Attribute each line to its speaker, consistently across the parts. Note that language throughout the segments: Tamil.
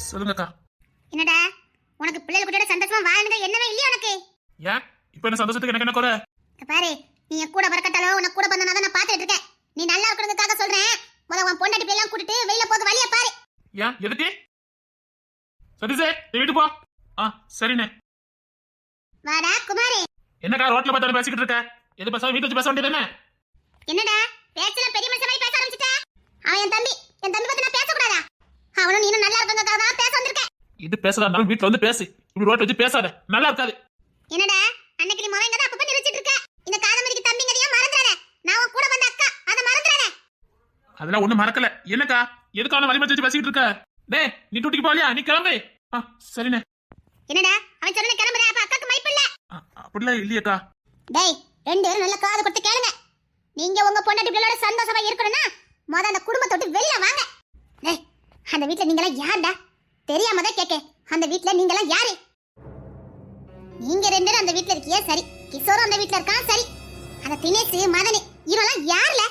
Speaker 1: சொல்லுங்கக்கா.
Speaker 2: என்னடா உனக்கு பிள்ளைகள் கூட சந்தோஷமா வாழணுங்க என்னவே இல்லையா உனக்கு?
Speaker 1: ஏன் இப்ப என்ன சந்தோஷத்துக்கு எனக்கு என்ன குறை?
Speaker 2: பாரு நீ என் கூட வரக்கட்டாலோ உனக்கு கூட வந்தனால நான் பாத்துட்டு இருக்கேன். நீ நல்லா இருக்கணுங்கிறதுக்காக சொல்றேன். முதல்ல உன் பொண்டாட்டி பிள்ளைலாம் கூட்டிட்டு வெளியில போக வழிய பாரு.
Speaker 1: ஏன் எதுக்கு? சதீஷே நீ வீட்டு போ. சரிண்ணே.
Speaker 2: வாடா குமாரே.
Speaker 1: என்னக்கா ரோட்ல பார்த்து பேசிக்கிட்டு இருக்க? எது பேசாம வீட்டுல வச்சு பேச வேண்டியதானே?
Speaker 2: என்னடா பேச்சல பெரிய மனுஷன் மாதிரி பேச ஆரம்பிச்சிட்ட? அவன் என் தம்பி பத்தி நான் பேசக்கூடாதா? அவனும் நீனும் நல்லா இருக்கணுங்கிறதுக்காக தான் பேச வந்திருக்கேன்.
Speaker 1: இது பேசலாம் வீட்டுல வந்து பேசு. இப்படி ரோட்ல வச்சு பேசாத, நல்லா இருக்காது.
Speaker 2: என்னடா அன்னைக்கு நீ மவங்கத அப்பப்ப நிறுத்திட்டு இருக்க. இந்த காதமரிக்கு தம்பிங்கறியா மறந்துறானே. நான் உன் கூட வந்த அக்கா அத மறந்துறானே.
Speaker 1: அதெல்லாம் ஒண்ணு மறக்கல. என்னக்கா எதுக்கான வலிமை வச்சு பேசிக்கிட்டு இருக்க? டேய் நீ டூட்டிக்கு போலியா? நீ கிளம்பு. சரிண்ணே.
Speaker 2: என்னடா அவன் சொன்ன கிளம்புற அப்ப அக்காக்கு மைப்பு இல்ல?
Speaker 1: அப்படிலாம் இல்லையக்கா.
Speaker 2: டேய் ரெண்டு பேரும் நல்ல காது கொடுத்து கேளுங்க. நீங்க உங்க பொண்டாட்டி பிள்ளையோட சந்தோஷமா இருக்கணும்னா முத அந்த குடும்பத்தை விட்டு வெளிய வாங்க. டேய் அந்த வீட்ல நீங்க எல்லாம் யாருடா? தெரியாம தான் கேக்க. அந்த வீட்ல நீங்க எல்லாம் யாரு? நீங்க ரெண்டு பேரும் அந்த வீட்ல இருக்கியே சரி. கிஷோரும் அந்த வீட்ல இருக்கான் சரி. அந்த தினேஷ் மதனி இவெல்லாம் யாருல?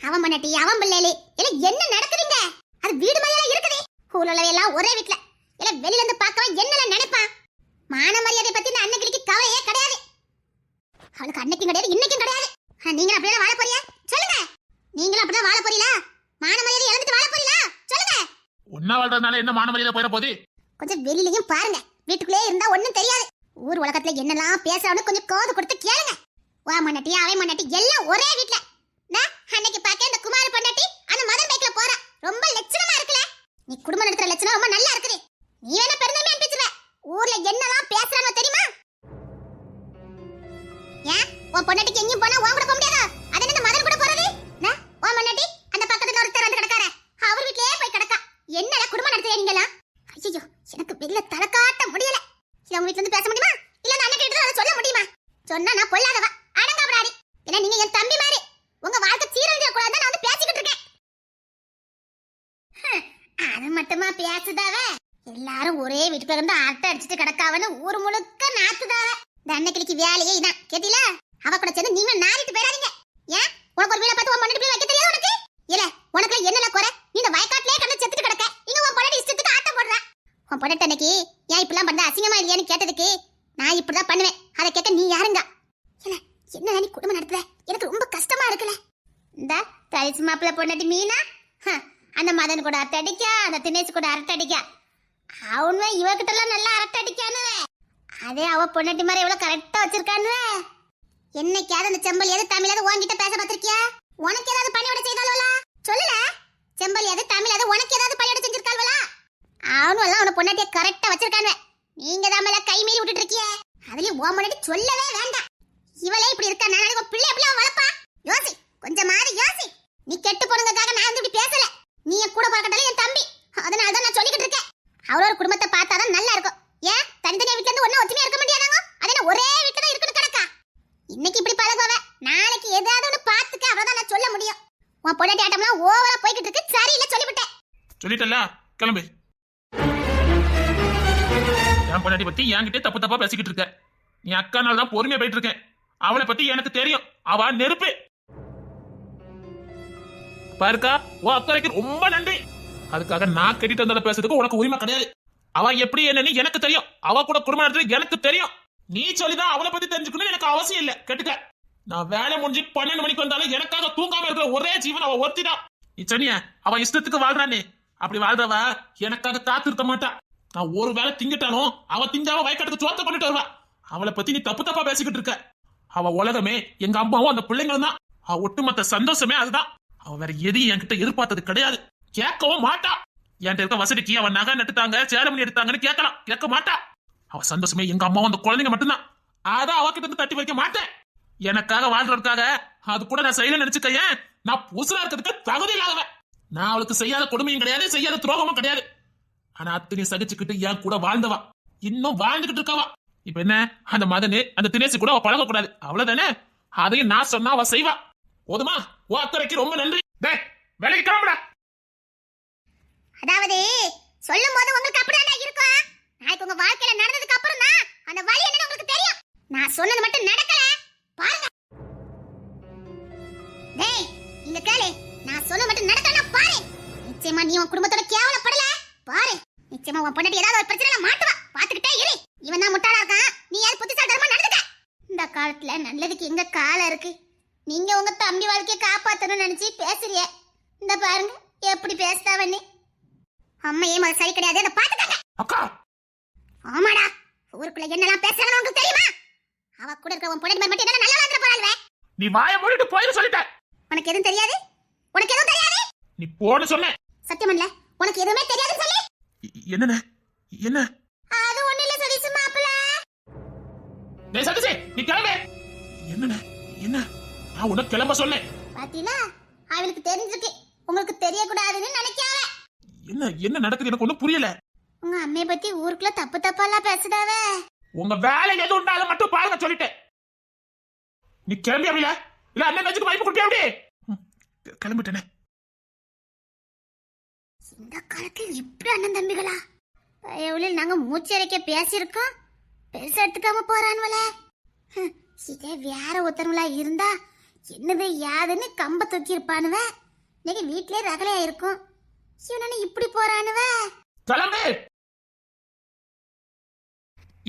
Speaker 2: அவன் பொண்டாட்டி அவன் பிள்ளைல எல்லாம் என்ன நடக்குதுங்க? அது வீடு மாதிரியா இருக்குது. ஊர்ல எல்லாம் ஒரே வீட்ல எல்லாம் வெளியில இருந்து பார்க்கவன் என்னெல்லாம் நினைப்பான்? மான மரியாதை பத்தி இந்த அன்னைக்கு கவலையே கிடையாது. அவளுக்கு அன்னைக்கும் கிடையாது இன்னைக்கும் கிடையாது. நீங்க அப்படியே வாழ போறியா சொல்லுங்க? நீங்களும் அப்படியே வாழ போறீங்களா? மான மரியாதை இழந்துட்டு வாழ போறீங்களா சொல்லுங்க?
Speaker 1: ஒன்னா வாழ்றதுனால என்ன மான மரியாதை போயிட போகுது?
Speaker 2: கொஞ்சம் வெளியிலயும் பாருங்க. வீட்டுக்குள்ளே இருந்தா ஒண்ணும் தெரியாது. ஊர் உலகத்துல என்னெல்லாம் பேசுறான்னு கொஞ்சம் காது கொடுத்து கேளுங்க. வா மண்ணட்டி அவன் மண்ணட்டி எல்லாம் ஒரே வீட்ல. அன்னைக்கு பாக்க இந்த குமார் பொண்டாட்டி அந்த மதன் பைக்ல போறா. ரொம்ப லட்சணமா இருக்குல. நீ குடும்பம் நடத்துற லட்சணம் ரொம்ப நல்லா இருக்குது. நீ வேணா பெருந்தமே அனுப்பிச்சுவ. ஊர்ல என்னெல்லாம் பேசுறானோ தெரியுமா? ஏன் உன் பொண்டாட்டிக்கு எங்கேயும் போனா உன் கூட போக முடியாதா? அது என்ன மதன் கூட போறது? உன் பொண்டாட்டி அந்த பக்கத்துல ஒருத்தர் வந்து கிடக்கார அவர் வீட்லயே போய் கிடக்கா. என்னடா குடும்பம் நடத்துறீங்க நீங்களா? ஐயோ எனக்கு வெளில தலை காட்ட முடியல. இல்ல உங்க வீட்ல இருந்து பேச முடியுமா? இல்ல அந்த அண்ணன் கிட்ட அதை சொல்ல முடியுமா? சொன்னா நான் பொல்லாதவா அடங்காபடாடி. ஏன்னா நீங்க என் தம்பி மாதிரி. உங்க வாழ்க்கை சீரழிஞ்சிட கூடாது நான் வந்து பேசிக்கிட்டு இருக்கேன். அது மட்டுமா பேசுதாவ? எல்லாரும் ஒரே வீட்டுக்குள்ள இருந்து அரட்டை அடிச்சுட்டு கிடக்காவன்னு ஊர் முழுக்க நாத்துதாவ. இந்த அன்னைக்கு வேலையே இதான் கேட்டில? அவ கூட சேர்ந்து நீங்க நாரிட்டு போயிடாதீங்க. ஏன் உனக்கு ஒரு வீட பார்த்து உன் பொண்ணு போய் வைக்க தெரியாது உனக்கு? இல்ல உனக்கு என்னல குறை? நீ இந்த வயக்காட்டிலே கடந்து செத்துட்டு கிடக்க. இங்க உன் பொண்ணு இஷ்டத்துக்கு ஆட்டம் போடுற. உன் பொண்ணு அன்னைக்கு ஏன் இப்படிலாம் பண்ண அசிங்கமா இல்லையான்னு கேட்டதுக்கு நான் இப்படிதான் பண்ணுவேன். அதை கேட்க நீ யாருங்க? இல்ல என்ன நீ குடும்பம் நடத்துற? எனக்கு ரொம்ப கஷ்டமா இருக்குல்ல. இந்த தரிசு மாப்பிள்ள பொண்ணாட்டி மீனா அந்த மதன் கூட அரட்டை அடிக்கா, அந்த தினேஷ் கூட அரட்டை அடிக்கா. அவனே இவகிட்ட எல்லாம் நல்லா அரட்டை அடிக்கானுவ. அதே அவ பொண்ணாட்டி மாதிரி எவ்வளவு கரெக்டா வச்சிருக்கானுவ. என்னைக்காவது அந்த செம்பல் எது தமிழாவது உன்கிட்ட பேச பார்த்திருக்கியா? உனக்கு ஏதாவது பணியோட செய்தாலுவலா சொல்லல? செம்பல் எது தமிழாவது உனக்கு ஏதாவது பணியோட செஞ்சிருக்காள்வலா? அவனும் எல்லாம் அவன பொண்ணாட்டிய கரெக்டா வச்சிருக்கானுவ. நீங்க தான் மேல கை மீறி விட்டுட்டு இருக்கிய. அதுலயும் உன் முன்னாடி சொல்லவே வேண்டாம். இவளே இப்படி இருக்கா, நாளைக்கு உன் பிள்ளை எப்படி வளர்ப்பா? யோசி கொஞ்சம் மாறி யோசி. நீ கெட்டு போனதுக்காக நான் வந்து இப்படி பேசல. நீ என் கூட பார்க்கட்டாலே என் தம்பி. அதனாலதான் நான் சொல்லிக்கிட்டு இருக்கேன். அவளோட குடும்பத்தை பார்த்தாதான் நல்லா இருக்கும். ஏன் தனித்தனியா வீட்டுல இருந்து ஒன்னும் ஒத்துமையா இருக்க முடியாதாங்க? அதே ஒரே வீட்டுல தான் இருக்கணும் கணக்கா? இன்னைக்கு இப்படி பழகுவ, நாளைக்கு ஏதாவது ஒண்ணு பாத்துக்க. அவ்வளவுதான் நான் சொல்ல முடியும். உன் பொண்டாட்டி ஆட்டம்லாம் ஓவரா போய்கிட்டு இருக்கு. சரியில்லை சொல்லிவிட்டேன்.
Speaker 1: சொல்லிட்டல கிளம்பு. என் பொண்டாட்டி பத்தி என்கிட்ட தப்பு தப்பா பேசிக்கிட்டு இருக்க. நீ அக்கானால தான் பொறுமையா போயிட்டு இருக்கேன். அவளை பத்தி எனக்கு தெரியும். அவ நெருப்பு பாருக்கா. உன் அக்கறைக்கு ரொம்ப நன்றி. அதுக்காக நான் கட்டிட்டு வந்ததை பேசுறதுக்கு உனக்கு உரிமை கிடையாது. அவ எப்படி என்னன்னு எனக்கு தெரியும். அவ கூட குடும்பம் நடத்துறது எனக்கு தெரியும். நீ சொல்லிதான் அவளை பத்தி தெரிஞ்சுக்கணும்னு எனக்கு அவசியம் இல்ல. கேட்டுக்க. நான் வேலை முடிஞ்சு 12 மணிக்கு வந்தாலும் எனக்காக தூங்காம இருக்கிற ஒரே ஜீவன் அவ ஒருத்திதான். நீ சொன்னிய அவ இஷ்டத்துக்கு வாழ்றானே. அப்படி வாழ்றவ எனக்காக காத்திருக்க மாட்டா. நான் ஒரு வேலை திங்கிட்டாலும் அவ திங்காம வயக்காட்டுக்கு சோத்த பண்ணிட்டு வருவா. அவளை பத்தி நீ தப்பு தப்பா பேசிக்கிட்டு இருக்க. அவ உலகமே எங்க அம்மாவும் அந்த பிள்ளைங்களும் தான். அவ ஒட்டுமொத்த சந்தோஷமே அதுதான். அவ வேற எதையும் என்கிட்ட எதிர்பார்த்தது கிடையாது. கேட்கவும் மாட்டா. என்கிட்ட இருக்க வசதிக்கு அவன் நகை நட்டுட்டாங்க சேலமணி எடுத்தாங்கன்னு கேட்கலாம். கேட்க மாட்டா. அவ சந்தோஷமே எங்க அம்மாவும் அந்த குழந்தைங்க மட்டும்தான். அதான் அவகிட்ட இருந்து தட்டி வைக்க மாட்டேன். எனக்காக வாழ்றதுக்காக அது கூட நான் செய்யல நினைச்சுக்க. நான் புதுசா இருக்கிறதுக்கு தகுதி இல்லாதவன். நான் அவளுக்கு செய்யாத கொடுமையும் கிடையாது, செய்யாத துரோகமும் கிடையாது. ஆனா அத்தனை சகிச்சுக்கிட்டு என் கூட வாழ்ந்தவா, இன்னும் வாழ்ந்துகிட்டு இருக்கவா. இப்ப என்ன அந்த மதனு அந்த தினேசு கூட அவ பழக கூடாது அவ்வளவுதானே? அதையும் நான் சொன்னா அவ செய்வா. போதுமா? ஓ அக்கறைக்கு ரொம்ப நன்றி. வேலைக்கு கிளம்புடா.
Speaker 2: அதாவது சொல்லும் போது உங்களுக்கு அப்படிதான் இருக்கும். நாளைக்கு உங்க வாழ்க்கையில நடந்ததுக்கு அப்புறம் தான் அந்த வலி என்னன்னு உங்களுக்கு தெரியும். நான் சொன்னது மட்டும் நடக்கல பாருங்க. டேய் இங்க கேளு. நான் சொன்னது மட்டும் நடக்கலனா பாரு. நிச்சயமா நீ உன் குடும்பத்தோட கேவலப்படல பாரு. நீ நிச்சயமா உன் பொண்டாட்டி ஏதாவது ஒரு பிரச்சனைல மாட்டுவா. பாத்துக்கிட்டே இரு. இவன் தான் முட்டாளா இருக்கான், நீ யாரு புத்திசாலித்தனமா நடந்துக்க. இந்த காலத்துல நல்லதுக்கு எங்க காலம் இருக்கு. நீங்க உங்க தம்பி வாழ்க்கையை காப்பாத்தணும்னு நினைச்சு பேசுறிய. இந்த பாருங்க எப்படி பேசுதாவன்னு. அம்மா ஏன் அது சரி கிடையாது, அதை பாத்துக்கங்க.
Speaker 1: அக்கா
Speaker 2: ஆமாடா, ஊருக்குள்ள என்னெல்லாம் பேசுறாங்கன்னு உங்களுக்கு தெரியுமா? அவ கூட இருக்க உன் பொண்டாட்டி மட்டும் என்ன நல்லா வளர்ந்துட போறாள்வே.
Speaker 1: நீ வாயை மூடிட்டு போயிரு சொல்லிட்டேன்.
Speaker 2: உனக்கு எதுவும் தெரியாது, உனக்கு எதுவும் தெரியாது.
Speaker 1: நீ போன்னு சொன்னேன்.
Speaker 2: சத்தியமல்ல, உனக்கு எதுவுமே தெரியாதுன்னு சொல்லி.
Speaker 1: என்னண்ணே என்ன?
Speaker 2: அது ஒண்ணு இல்ல சதீஷ் மாப்பிள்ள.
Speaker 1: டேய் சதீஷ், நீ கிளம்பு. என்னண்ணே என்ன? நான் உனக்கு கிளம்ப சொன்னேன்.
Speaker 2: பாத்தீங்களா, அவளுக்கு தெரிஞ்சிருக்கு, உங்களுக்கு தெரியக்கூடாதுன்னு நினைக்காத.
Speaker 1: என்ன என்ன நடக்குது எனக்கு ஒண்ணும் புரியல.
Speaker 2: உங்க அம்மைய பத்தி ஊருக்குள்ள தப்பு தப்பாலாம் பேசுதாவே.
Speaker 1: உங்க வேலை எது உண்டாலும் மட்டும் பாருங்க சொல்லிட்டேன். நீ கிளம்பி அப்படில இல்ல அண்ணன் வச்சுட்டு வாய்ப்பு கொடுப்பியா அப்படி? கிளம்பிட்டேனே.
Speaker 2: இந்த காலத்தில் இப்படி அண்ணன் தம்பிகளா? எவ்வளவு நாங்க மூச்சரைக்க பேசியிருக்கோம், பெருசா எடுத்துக்காம போறான்வல. இதே வேற ஒருத்தவங்களா இருந்தா என்னது யாதுன்னு கம்ப தூக்கி இருப்பானுவ. இன்னைக்கு வீட்லயே ரகலையா இருக்கும். இவனு இப்படி போறானுவ.
Speaker 1: கிளம்பு.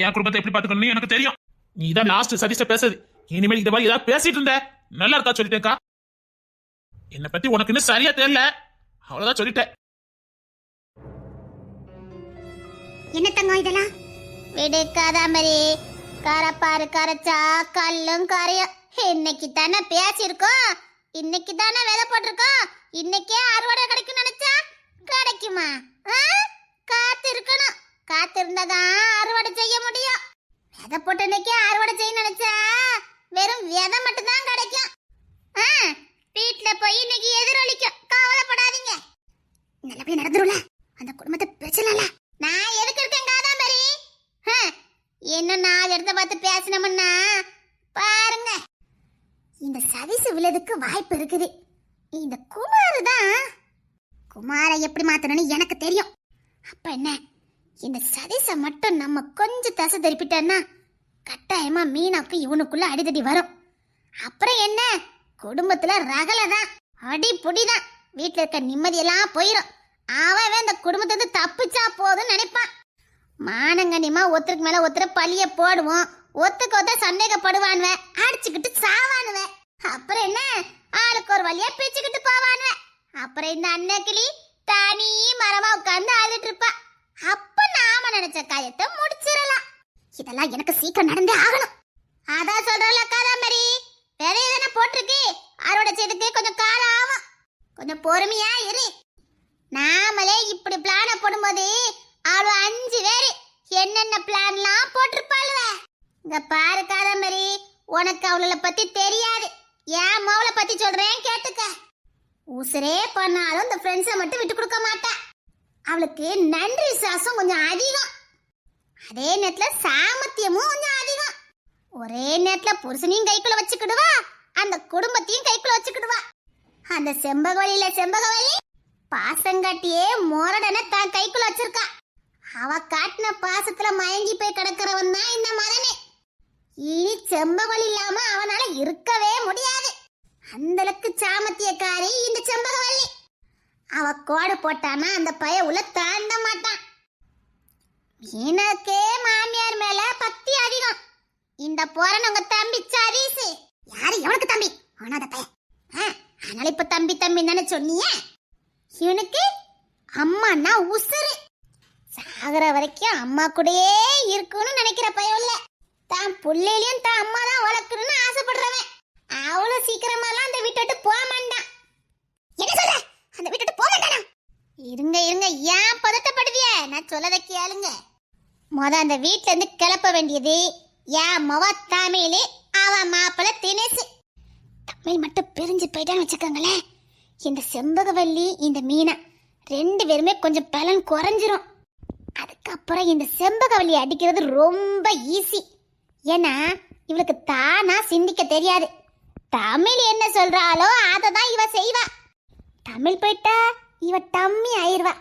Speaker 1: என் குடும்பத்தை எப்படி பாத்துக்கணும்னு எனக்கு தெரியும். நீ தான் லாஸ்ட் சதீஷ பேசுது. இனிமேல் இந்த மாதிரி ஏதாவது பேசிட்டு இருந்த நல்லா இருக்கா சொல்லிட்டேன்க்கா. என்னை பத்தி உனக்கு இன்னும் சரியா தெரியல, அவ்வளவுதான் சொல்லிட்டேன்.
Speaker 2: என்ன தங்கம் இதெல்லாம்? விடு காதாமரி, காரப்பாரு கரைச்சா கல்லும் கரையும். இன்னைக்கு தானே பேசியிருக்கோம், இன்னைக்கு தானே விதை போட்டிருக்கோம். இன்னைக்கே அறுவடை கிடைக்கும் நினைச்சா கிடைக்குமா? காத்து இருக்கணும், காத்து இருந்தாதான் அறுவடை செய்ய முடியும். விதை போட்டு இன்னைக்கே அறுவடை செய்ய நினைச்சா வெறும் விதை மட்டும் தான் கிடைக்கும். வீட்டுல போய் இன்னைக்கு எதிரொலிக்கும், கவலைப்படாதீங்க. நல்லபடியா நடந்துரும்ல, அந்த குடும்பத்தை பிரச்சனை இல்ல. நான் எதுக்கு இருக்கேன் காதாம்பரி? என்ன நாலு இடத்த பார்த்து பேசணும்னா பாருங்க, இந்த சதீசு விழதுக்கு வாய்ப்பு இருக்குது. இந்த குமார் தான், குமாரை எப்படி மாத்தணும்னு எனக்கு தெரியும். அப்ப என்ன, இந்த சதீச மட்டும் நம்ம கொஞ்சம் தசை திருப்பிட்டோம்னா கட்டாயமா மீனாக்கு இவனுக்குள்ள அடிதடி வரும். அப்புறம் என்ன, குடும்பத்துல ரகலதான், அடி புடிதான். வீட்டுல இருக்க நிம்மதியெல்லாம் போயிடும். அவன் இந்த குடும்பத்தை வந்து தப்பிச்சா போதும்னு நினைப்பான். மானங்கனிமா ஒருத்தருக்கு மேல ஒருத்தர் பழிய போடுவோம், ஒத்துக்கு ஒருத்தர் சந்தேகப்படுவானுவ, அடிச்சுக்கிட்டு சாவானுவ. அப்புறம் என்ன, ஆளுக்கு ஒரு வழியா பிச்சுக்கிட்டு போவானுவ. அப்புறம் இந்த அன்னக்கிளி தனி மரமா உட்கார்ந்து அழுதுட்டு இருப்பா. அப்ப நாம நினைச்ச காயத்தை முடிச்சிடலாம். இதெல்லாம் எனக்கு சீக்கிரம் நடந்தே ஆகணும். அதான் சொல்றல காதாமரி, விதைய தானே போட்டிருக்கு, அறுவடை செய்துக்கு கொஞ்சம் காலம் ஆகும். கொஞ்சம் பொறுமையா இரு. நாமளே இப்படி பிளான போடும்போது அவளு 5 பேரு என்னென்ன பிளான்லாம் போட்டிருப்பாளுவ. இங்க பாரு காதாமரி, உனக்கு அவளை பத்தி தெரியாது, என் மவளை பத்தி சொல்றேன் கேட்டுக்க. உசுரே பண்ணாலும் இந்த ஃப்ரெண்ட்ஸை மட்டும் விட்டு கொடுக்க மாட்டா. அவளுக்கு நன்றி சாசம் கொஞ்சம் அதிகம், அதே நேரத்துல சாமர்த்தியமும் கொஞ்சம் அதிகம். ஒரே நேரத்துல புருஷனையும் கைக்குள்ள வச்சுக்கிடுவா, அந்த குடும்பத்தையும் கைக்குள்ள வச்சுக்கிடுவா. அந்த செம்பகவழியில செம்பகவழி பாசங்காட்டியே மோரடனை தான் கைக்குள்ள வச்சிருக்கா. அவ காட்டின பாசத்துல மயங்கி போய் கிடக்கிறவன் தான் இந்த மதனே. இனி செம்பகவழி இல்லாம அவனால இருக்கவே முடியாது. அந்தளவுக்கு சாமத்தியக்காரி இந்த செம்பகவல்லி. அவ கோடு போட்டானா அந்த பைய உள்ள தாண்ட மாட்டான். மீனாக்கே மாமியார் மேல பக்தி அதிகம். இந்த போறன் உங்க தம்பி சதீஷ். யாரு எவனுக்கு தம்பி? ஆனாத பையன். அதனால இப்ப தம்பி தம்பி தானே சொன்னீங்க. இவனுக்கு அம்மானா உசுறு. சாகர வரைக்கும் அம்மா கூடயே இருக்கணும்னு நினைக்கிற பையன் இல்ல. தான் புள்ளையிலையும் தான் அம்மா தான் வளர்க்கணும்னு ஆசைப்படுறவன். அவ்வளவு சீக்கிரமாலாம் அந்த வீட்டை போக மாட்டான். என்ன சொல்ற? அந்த வீட்டை போக மாட்டானா? இருங்க இருங்க, ஏன் பதட்டப்படுவிய? நான் சொல்லத கேளுங்க. அந்த வீட்ல இருந்து கிளப்ப வேண்டியது என் மவ தமிழ், அவ மாப்பிள்ள தினேசு. தமிழ் மட்டும் பிரிஞ்சு போயிட்டான்னு வச்சுக்கோங்களேன், இந்த செம்பகவல்லி இந்த மீனா 2 பேருமே கொஞ்சம் பலன் குறைஞ்சிரும். அதுக்கப்புறம் இந்த செம்பகவல்லி அடிக்கிறது ரொம்ப ஈஸி. ஏன்னா இவளுக்கு தானா சிந்திக்க தெரியாது. தமிழ் என்ன சொல்றாளோ அதை தான் இவ செய்வா. தமிழ் போயிட்டா இவ டம்மி ஆயிருவா.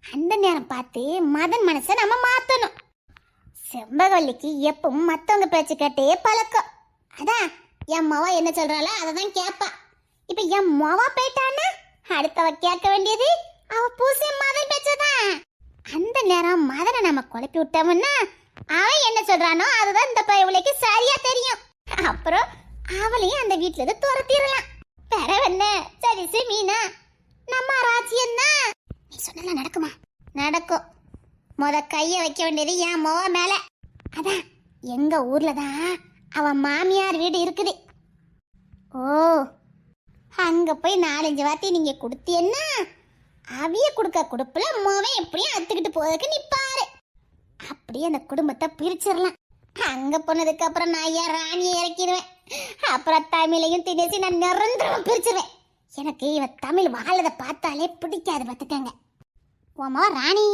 Speaker 2: அந்த நேரம் பார்த்து மதன் மனசை நம்ம மாத்தணும். செம்பகவல்லிக்கு எப்பவும் மத்தவங்க பேச்சு கேட்டே பழக்கம். அதான் என் மவ என்ன சொல்றாளோ அதை தான் கேட்பா. இப்ப என் மவ போயிட்டான்னா அடுத்தவ கேட்க வேண்டியது அவ பூசை மதன் பேச்சதான். அந்த நேரம் மதனை நம்ம குழப்பி விட்டோம்னா அவன் என்ன சொல்றானோ அதுதான் இந்த பயவுலைக்கு சரியா தெரியும். அப்புறம் அவளையும் அந்த வீட்டுல இருந்து துரத்திடலாம். பெறவென்ன சரி மீனா நம்ம ராஜ்யம் தான். நீ சொன்னல நடக்குமா? நடக்கும். கைய வைக்க வேண்டியது என் மோவ மேல. அதான் எங்க ஊர்ல தான் அவன் மாமியார் வீடு இருக்குது. ஓ, அங்க போய் 4-5 வார்த்தை நீங்க கொடுத்தீன்னா அவிய கொடுக்க கொடுப்புல மோவன் எப்படியும் அத்துக்கிட்டு போறதுக்கு நிப்பாரு. அப்படியே அந்த குடும்பத்தை பிரிச்சிடலாம். அங்க போனதுக்கு அப்புறம் நான் என் ராணியை இறக்கிடுவேன். அப்புறம் தமிழையும் திணேசி நான் நிரந்தரம் பிரிச்சிருவேன். எனக்கு இவ தமிழ் வாழதை பார்த்தாலே பிடிக்காது பார்த்துக்கங்க. ஓமா ராணி,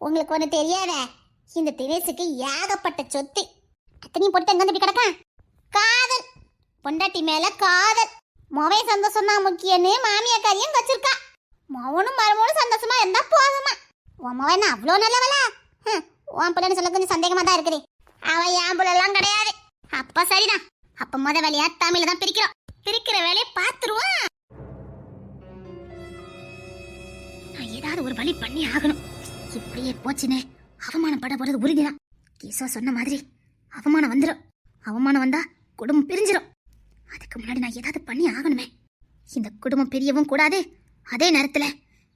Speaker 2: உங்களுக்கு ஒண்ணு தெரியாத, இந்த தினேசுக்கு ஏகப்பட்ட சொத்து. அத்தனையும் போட்டு எங்க வந்து கிடக்கா? காதல், பொண்டாட்டி மேல காதல். மொவை சந்தோஷம் தான் முக்கியன்னு மாமியாக்காரியும் வச்சிருக்கா. மவனும் மருமனும் சந்தோஷமா இருந்தா போதுமா? உன் மொவை என்ன அவ்வளோ நல்லவளா? உன் பிள்ளைன்னு சொல்ல கொஞ்சம் சந்தேகமா தான் இருக்குது. அவன் என் பிள்ளைலாம் கிடையாது. அப்ப சரிதான். அப்ப வேலையா தமிழ தான் பிரிக்கிறோம். பிரிக்கிற வேலையை பார்த்துருவோம். நான் ஏதாவது ஒரு வழி பண்ணி ஆகணும். இப்படியே போச்சுன்னு அவமானப்பட போறது உறுதிதான். கேசவா சொன்ன மாதிரி அவமானம் வந்துடும். அவமானம் வந்தா குடும்பம் பிரிஞ்சிடும். அதுக்கு முன்னாடி நான் ஏதாவது பண்ணி ஆகணுமே. இந்த குடும்பம் பிரியவும் கூடாது, அதே நேரத்துல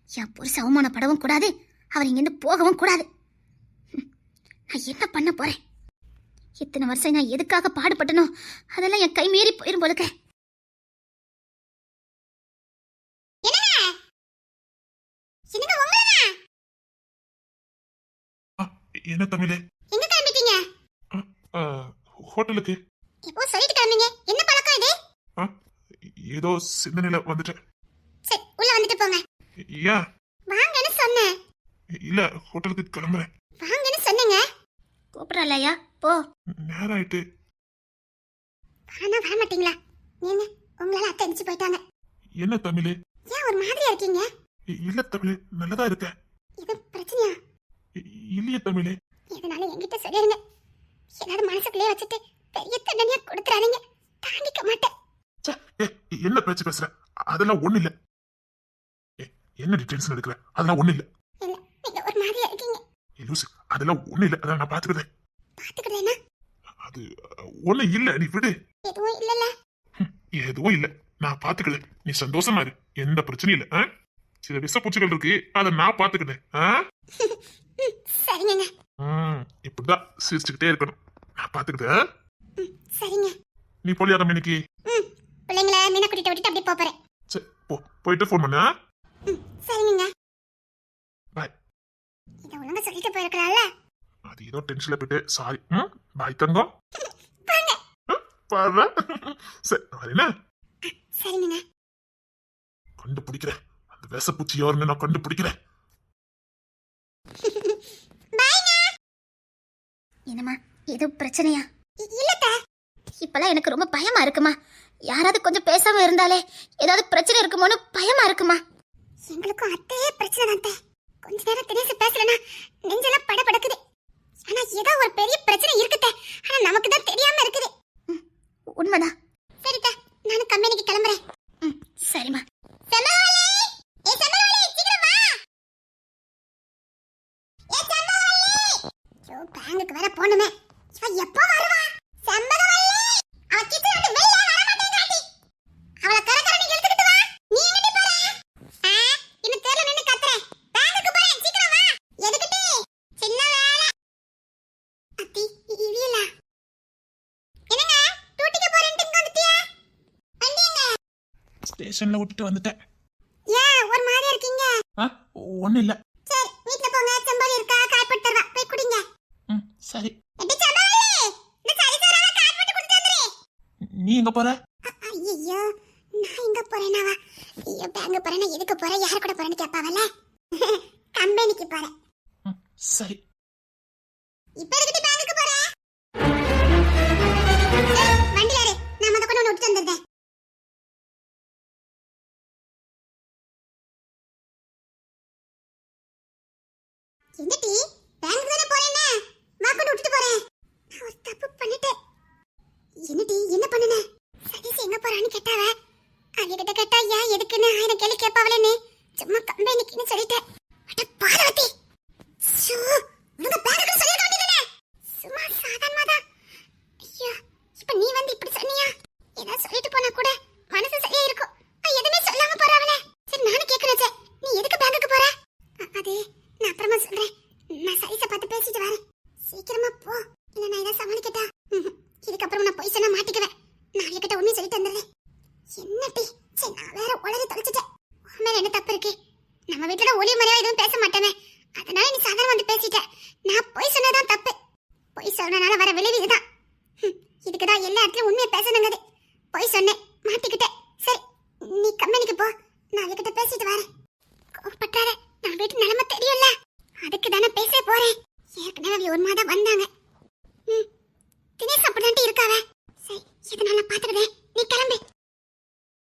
Speaker 2: என் புருஷ அவமானப்படவும் கூடாது, அவர் இங்கிருந்து போகவும் கூடாது. நான் என்ன பண்ண போறேன்? இத்தனை வருஷம் நான் எதுக்காக பாடுபட்டனோ அதெல்லாம் என் கை மீறி போயிரும் போலுக்க.
Speaker 1: என்ன தமிழே?
Speaker 2: எங்க கிளம்பிட்டீங்க?
Speaker 1: ஹோட்டலுக்கு.
Speaker 2: எப்போ சொல்லிட்டு கிளம்பிங்க? என்ன பழக்கம் இது?
Speaker 1: ஏதோ சிந்தனையில வந்துட்டேன்.
Speaker 2: சரி, உள்ள வந்துட்டு போங்க.
Speaker 1: ஏன்?
Speaker 2: வாங்கன்னு சொன்னேன்.
Speaker 1: இல்ல, ஹோட்டலுக்கு கிளம்புறேன்.
Speaker 2: வாங்கன்னு சொன்னேங்க. கூப்பிடலையா? போ.
Speaker 1: நேரம் ஆயிட்டு.
Speaker 2: வர மாட்டீங்களா? நீங்க உங்களால அத்தை அடிச்சு போயிட்டாங்க.
Speaker 1: என்ன தமிழே?
Speaker 2: ஏன் ஒரு மாதிரியா இருக்கீங்க?
Speaker 1: இல்ல தமிழே, நல்லதா இருக்க.
Speaker 2: இது பிரச்சனையா?
Speaker 1: இல்லையே தமிழே.
Speaker 2: எதனால என்கிட்ட சொல்லிருங்க. ஏதாவது மனசுக்குள்ளே வச்சுட்டு பெரிய தண்டனையா கொடுத்துறாதீங்க. தாண்டிக்க மாட்டேன்.
Speaker 1: என்ன பேச்சு பேசுற? அதெல்லாம் ஒண்ணு இல்ல. என்ன டென்ஷன் எடுக்கிற? அதெல்லாம் ஒண்ணு இல்ல.
Speaker 2: இல்ல, நீங்க ஒரு மாதிரியா இருக்கீங்க.
Speaker 1: லூசு, அதெல்லாம் ஒண்ணு இல்ல. அத நான் பாத்துக்கிறேன்.
Speaker 2: பாத்துக்கிறேனா?
Speaker 1: அது ஒண்ணு இல்ல, நீ விடு.
Speaker 2: எதுவும் இல்லல.
Speaker 1: எதுவும் இல்ல, நான் பாத்துக்கல. நீ சந்தோஷமா இரு, எந்த பிரச்சனையும் இல்ல. சில விஷ பூச்சிகள் இருக்கு, அத நான் பாத்துக்கிறேன்.
Speaker 2: சரிங்க.
Speaker 1: இப்படிதான் சிரிச்சுக்கிட்டே இருக்கணும். நான் பாத்துக்கிட்டேன்.
Speaker 2: சரிங்க.
Speaker 1: நீ போலியாத இன்னைக்கு?
Speaker 2: பிள்ளைங்கள மீனா கூட்டிட்டு விட்டுட்டு அப்படியே போறேன்.
Speaker 1: சரி, போயிட்டு ஃபோன் பண்ணு.
Speaker 2: சரிங்க.
Speaker 1: பாய்.
Speaker 2: இத ஒழுங்கா சொல்லிட்டு போயிருக்கலாம்ல.
Speaker 1: அது ஏதோ டென்ஷன்ல போயிட்டு சாரி. பாய் தங்கம்.
Speaker 2: வாங்க.
Speaker 1: பாரு. சரி, வரேனா?
Speaker 2: சரிங்க.
Speaker 1: கண்டுபிடிக்கிறேன். அந்த விஷப்பூச்சி யாருன்னு நான் கண்டுபிடிக்கிறேன்.
Speaker 2: பாய்ங்க. என்னம்மா, ஏதோ பிரச்சனையா? இல்லத்த. இப்பலாம் எனக்கு ரொம்ப பயமா இருக்குமா. யாராவது கொஞ்சம் பேசாம இருந்தாலே ஏதாவது பிரச்சனை இருக்குமோன்னு பயமா இருக்குமா. எங்களுக்கும் அதே பிரச்சனை தான். கொஞ்ச நேரம் தினேசு பேசலனா நெஞ்செல்லாம் படபடக்குது. ஆனா ஏதோ ஒரு பெரிய பிரச்சனை இருக்குதே, ஆனா நமக்கு தான் தெரியாம இருக்குது. உண்மைதான். சரிதா, நான் கம்பெனிக்கு கிளம்புறேன். சரிம்மா. செம்மவாளே, ஏ செம்மவாளே, சீக்கிரம் வா. ஏ செம்மவாளே, யோ பேங்குக்கு வர போணுமே. இவ எப்போ வருவா? செம்மவாளே, அவ கிச்சன்ல இருந்து வெளிய வர மாட்டேங்கிறாடி. அவள கரகரன்னு இழுத்துக்கிட்டு வா. நீ எங்கடி போற? இன்னும் தெருல நின்னு கத்துறேன். பேங்குக்கு போறேன், சீக்கிரம் வா. எதுக்கிட்டி? சின்ன வேலை. அத்தி, இவியலா? என்னங்க, டூட்டிக்கு போறேன்ட்டு இங்க வந்துட்டியா? வந்தீங்க?
Speaker 1: ஸ்டேஷன்ல விட்டுட்டு வந்துட்டேன்.
Speaker 2: ஏன் ஒரு மாதிரியா இருக்கீங்க?
Speaker 1: ஒண்ணு இல்ல.
Speaker 2: சரி, வீட்ல போங்க. செம்பல் இருக்கா? காய் போட்டு தரவா, போய் குடிங்க.
Speaker 1: சரி.
Speaker 2: எடி செம்பல், இந்த சரி சரால காய் போட்டு குடிச்சு வந்துரு.
Speaker 1: நீ எங்க போற?
Speaker 2: ஐயோ, நான் எங்க போறேனாவா? ஐயோ, பேங்க் போறேனா எதுக்கு போற? யார் கூட போறேன்னு கேட்பாவல. கம்பெனிக்கு போறேன்.
Speaker 1: சரி.
Speaker 2: இப்ப எதுக்கு பேங்க்குக்கு போற? வண்டில ஏறு, நான் மொத கொண்டு விட்டு வந்துறேன். என்னடி, பேங்க் தானே போறேனே, வா கொண்டு விட்டு போறேன். நான் ஒரு தப்பு பண்ணிட்டேன். என்னடி, என்ன பண்ணுன? சதீஷ் எங்க போறான்னு கேட்டாவ. அவகிட்ட கேட்டா ஏன் எதுக்குன்னு 1000 கேள்வி கேட்பாவலன்னு சும்மா கம்பெனிக்குன்னு சொல்லிட்டேன். அட பாரு புளி மணி